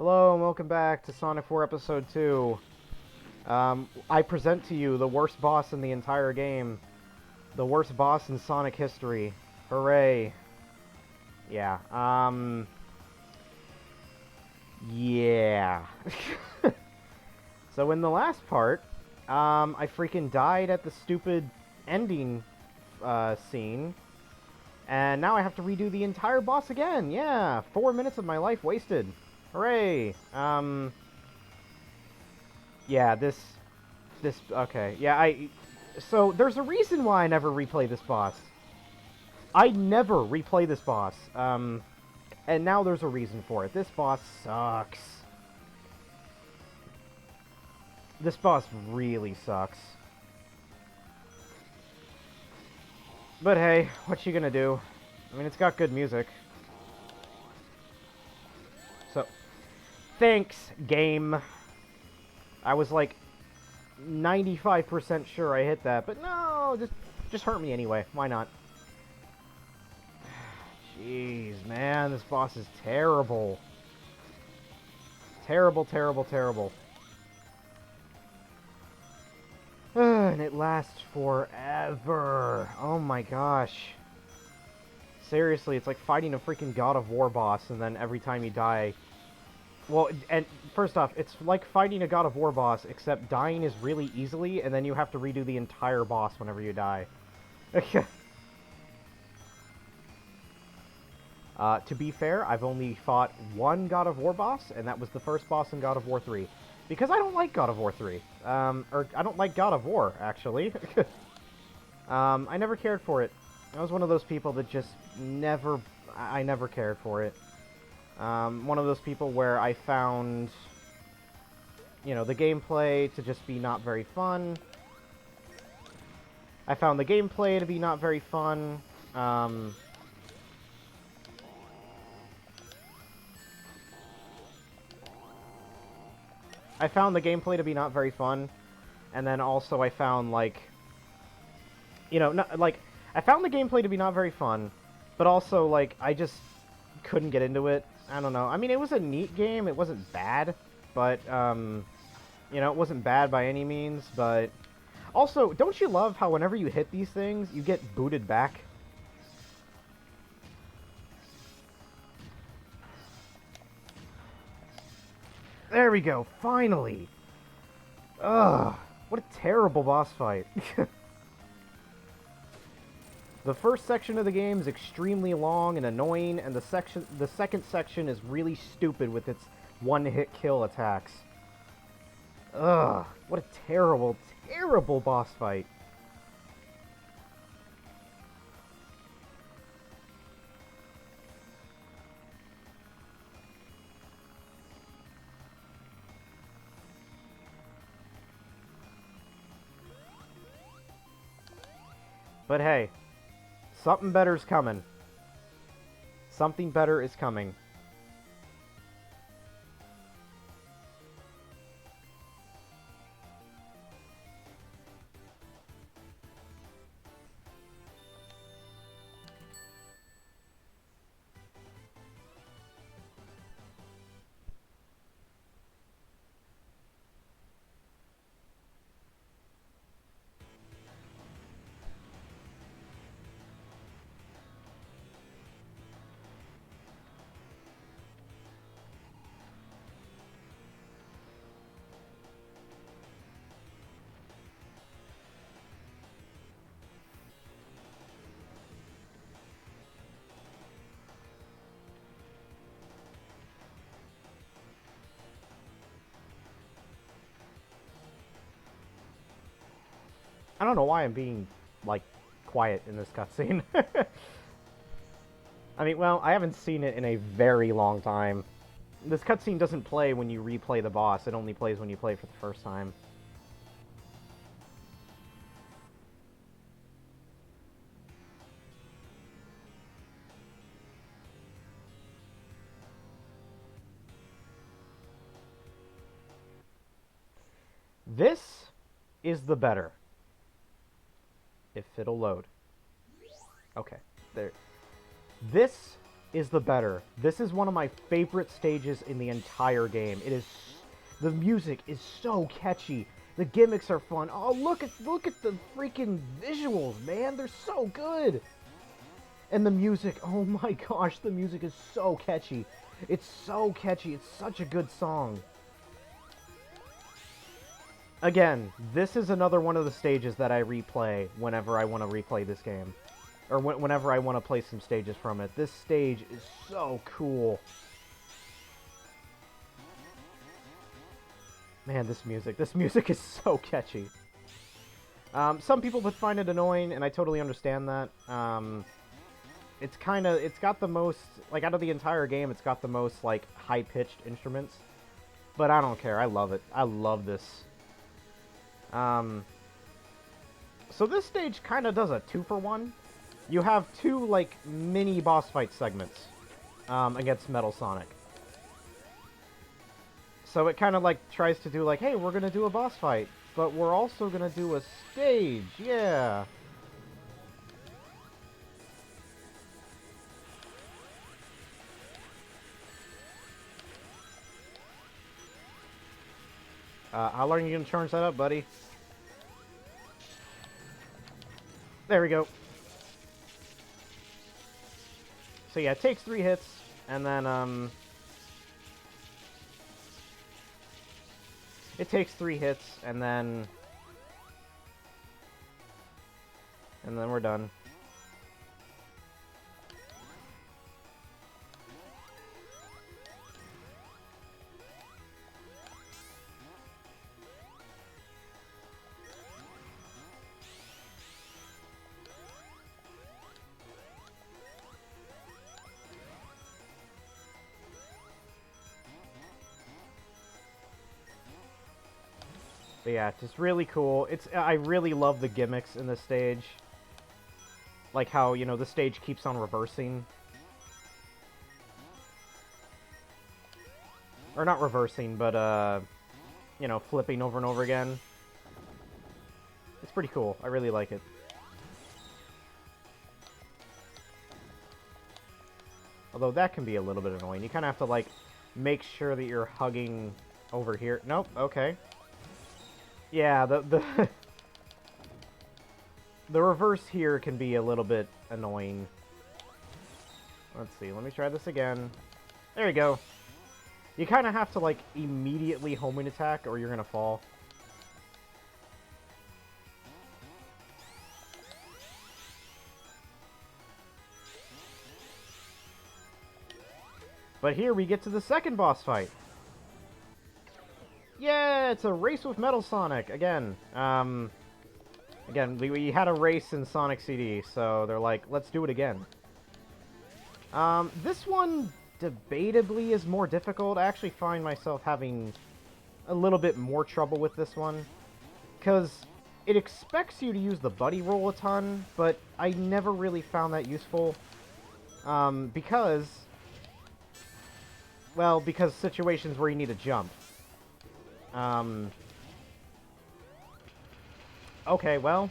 Hello and welcome back to Sonic 4 Episode 2. I present to you the worst boss in the entire game. The worst boss in Sonic history. Hooray. Yeah, Yeah. So in the last part, I freaking died at the stupid ending, scene. And now I have to redo the entire boss again. Yeah, 4 minutes of my life wasted. Hooray. Yeah, okay. Yeah, so there's a reason why I never replay this boss. I never replay this boss. And now there's a reason for it. This boss sucks. This boss really sucks. But hey, what you gonna do? I mean, it's got good music. So, thanks, game. I was like 95% sure I hit that, but no, just hurt me anyway. Why not? Jeez, man, this boss is terrible. Terrible, terrible, terrible. And it lasts forever. Oh my gosh. Seriously, it's like fighting a freaking God of War boss, and then every time you die... Well, and first off, it's like fighting a God of War boss, except dying is really easily, and then you have to redo the entire boss whenever you die. To be fair, I've only fought one God of War boss, and that was the first boss in God of War 3. Because I don't like God of War 3. Or, I don't like God of War, actually. I never cared for it. I was one of those people that just never... I never cared for it. One of those people where I found, you know, the gameplay to just be not very fun. I found the gameplay to be not very fun. I found the gameplay to be not very fun, and then also I found, like, you know, I found the gameplay to be not very fun, but also, like, I just couldn't get into it. I don't know. I mean, it was a neat game. It wasn't bad, but, you know, it wasn't bad by any means, but... Also, don't you love how whenever you hit these things, you get booted back? There we go, finally! Ugh, what a terrible boss fight. The first section of the game is extremely long and annoying, and the second section is really stupid with its one-hit kill attacks. Ugh, what a terrible, terrible boss fight. But hey, something better's coming. Something better is coming. I don't know why I'm being, like, quiet in this cutscene. I mean, well, I haven't seen it in a very long time. This cutscene doesn't play when you replay the boss, it only plays when you play for the first time. This is the better. If it'll load. Okay, there. This is the better. This is one of my favorite stages in the entire game. It is... The music is so catchy. The gimmicks are fun. Oh, look at the freaking visuals, man. They're so good. And the music, oh my gosh, the music is so catchy. It's so catchy. It's such a good song. Again, this is another one of the stages that I replay whenever I want to replay this game. Or whenever I want to play some stages from it. This stage is so cool. Man, this music is so catchy. Some people would find it annoying, and I totally understand that. It's got the most, like, out of the entire game, it's got the most, like, high-pitched instruments. But I don't care, I love it. I love this. So this stage kind of does a 2-for-1. You have 2, like, mini boss fight segments against Metal Sonic. So it kind of, like, tries to do, like, hey, we're going to do a boss fight, but we're also going to do a stage, yeah. How long are you going to charge that up, buddy? There we go. So yeah, it takes 3 hits, and then, it takes 3 hits, and then we're done. But yeah, it's just really cool. I really love the gimmicks in this stage. Like how, you know, the stage keeps on reversing. Or not reversing, but, you know, flipping over and over again. It's pretty cool. I really like it. Although that can be a little bit annoying. You kind of have to, like, make sure that you're hugging over here. Nope, okay. Yeah, the the reverse here can be a little bit annoying. Let's see, let me try this again. There you go. You kind of have to, like, immediately homing attack or you're going to fall. But here we get to the second boss fight. Yeah, it's a race with Metal Sonic, again. Again, we had a race in Sonic CD, so they're like, let's do it again. This one, debatably, is more difficult. I actually find myself having a little bit more trouble with this one. Because it expects you to use the buddy roll a ton, but I never really found that useful. Because situations where you need to jump. Okay, well.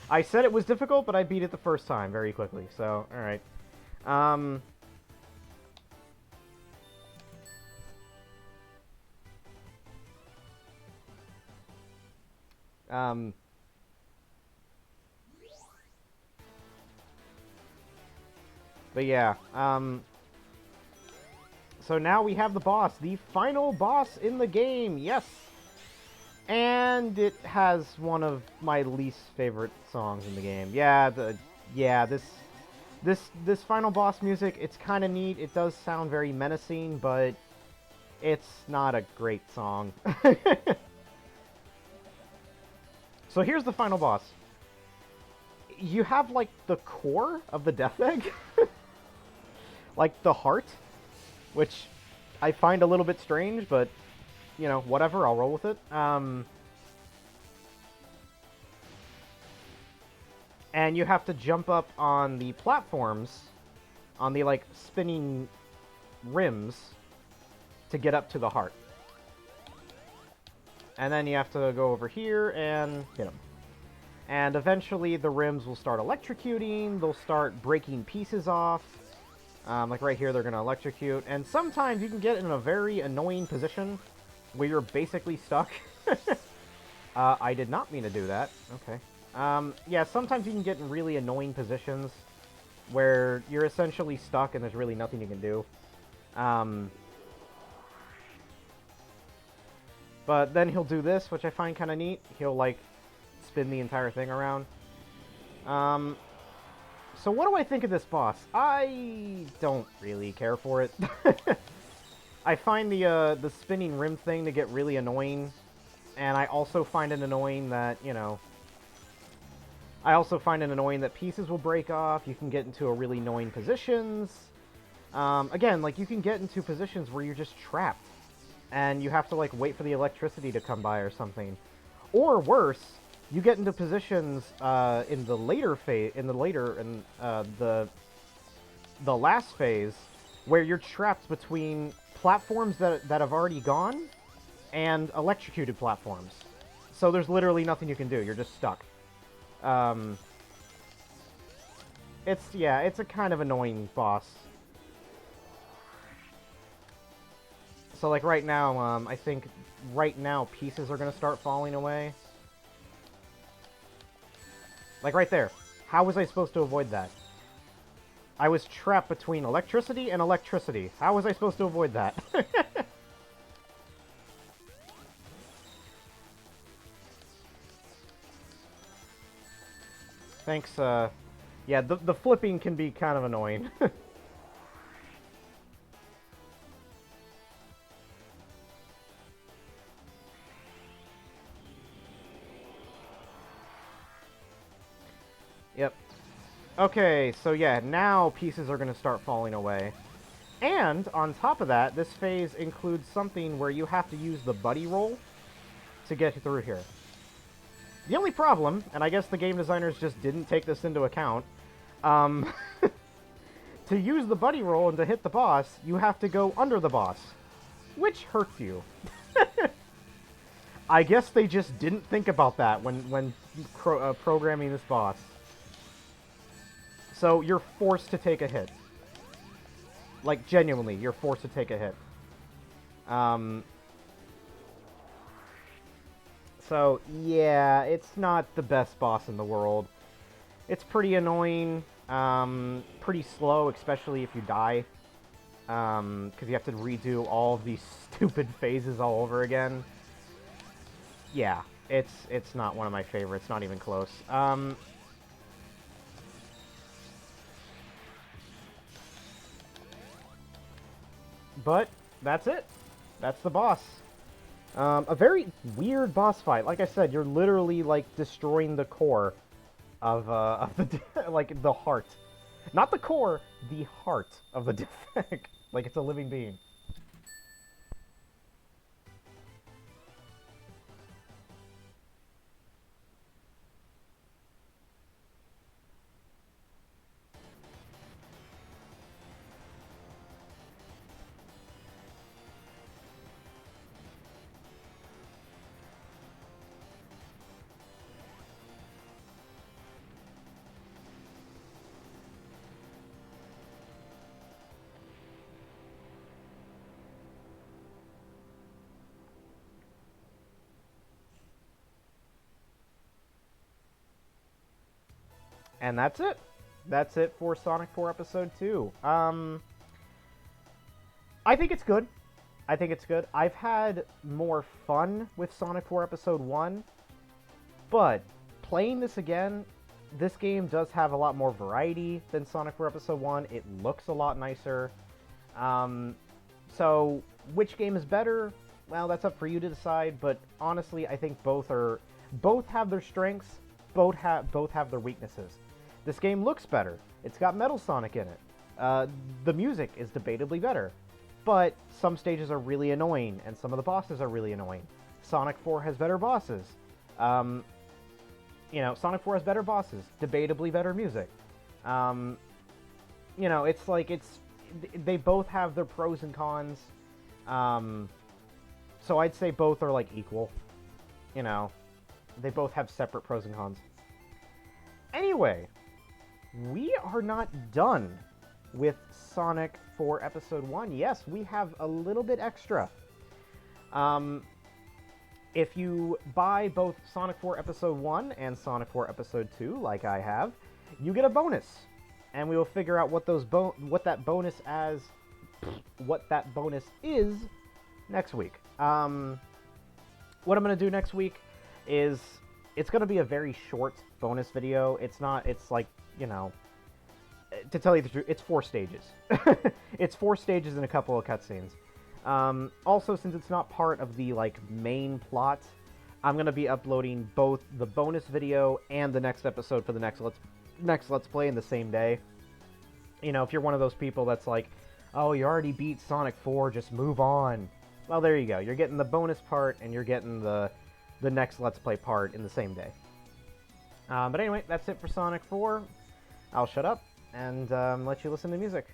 I said it was difficult, but I beat it the first time very quickly, so, alright. But yeah, so now we have the boss, the final boss in the game, yes! And it has one of my least favorite songs in the game. Yeah, this final boss music, it's kind of neat. It does sound very menacing, but it's not a great song. So here's the final boss. You have, like, the core of the Death Egg. Like, the heart. Which I find a little bit strange, but, you know, whatever, I'll roll with it. And you have to jump up on the platforms, on the, like, spinning rims, to get up to the heart. And then you have to go over here and hit him. And eventually the rims will start electrocuting, they'll start breaking pieces off. Like right here, they're going to electrocute. And sometimes you can get in a very annoying position where you're basically stuck. I did not mean to do that. Okay. Yeah, sometimes you can get in really annoying positions where you're essentially stuck and there's really nothing you can do. But then he'll do this, which I find kind of neat. He'll, like, spin the entire thing around. So what do I think of this boss? I don't really care for it. I find the spinning rim thing to get really annoying. And I also find it annoying that, you know... I also find it annoying that pieces will break off. You can get into a really annoying positions. Again, like, you can get into positions where you're just trapped. And you have to, like, wait for the electricity to come by or something. Or worse, you get into positions in the later phase, the last phase, where you're trapped between platforms that have already gone and electrocuted platforms. So there's literally nothing you can do. You're just stuck. It's a kind of annoying boss. So, like, right now, I think right now pieces are going to start falling away. Like, right there. How was I supposed to avoid that? I was trapped between electricity and electricity. How was I supposed to avoid that? Thanks, yeah, the flipping can be kind of annoying. Yep. Okay, so yeah, now pieces are going to start falling away. And, on top of that, this phase includes something where you have to use the buddy roll to get through here. The only problem, and I guess the game designers just didn't take this into account, to use the buddy roll and to hit the boss, you have to go under the boss, which hurts you. I guess they just didn't think about that when programming this boss. So you're forced to take a hit. Like, genuinely, you're forced to take a hit. So, yeah, it's not the best boss in the world. It's pretty annoying, pretty slow, especially if you die. Because you have to redo all of these stupid phases all over again. Yeah, it's not one of my favorites, not even close. But that's it. That's the boss. A very weird boss fight. Like I said, you're literally, like, destroying the core of the, like, the heart. Not the core, the heart of the defect. Like, it's a living being. And that's it. That's it for Sonic 4 Episode 2. I think it's good. I think it's good. I've had more fun with Sonic 4 Episode 1, but playing this again, this game does have a lot more variety than Sonic 4 Episode 1. It looks a lot nicer. So, which game is better? Well, that's up for you to decide, but honestly, I think both have their strengths, both have their weaknesses. This game looks better. It's got Metal Sonic in it. The music is debatably better. But some stages are really annoying, and some of the bosses are really annoying. Sonic 4 has better bosses. You know, Sonic 4 has better bosses. Debatably better music. You know, it's like, they both have their pros and cons. So I'd say both are, like, equal. You know, they both have separate pros and cons. Anyway, we are not done with Sonic 4 Episode 1. Yes, we have a little bit extra. If you buy both Sonic 4 Episode 1 and Sonic 4 Episode 2, like I have, you get a bonus. And we will figure out what that bonus is next week. What I'm going to do next week is it's going to be a very short bonus video. It's like, you know, to tell you the truth, it's 4 stages. It's 4 stages and a couple of cutscenes. Also, since it's not part of the, like, main plot, I'm going to be uploading both the bonus video and the next episode for the next Let's Play in the same day. You know, if you're one of those people that's like, oh, you already beat Sonic 4, just move on. Well, there you go. You're getting the bonus part, and you're getting the next Let's Play part in the same day. But anyway, that's it for Sonic 4. I'll shut up and let you listen to music.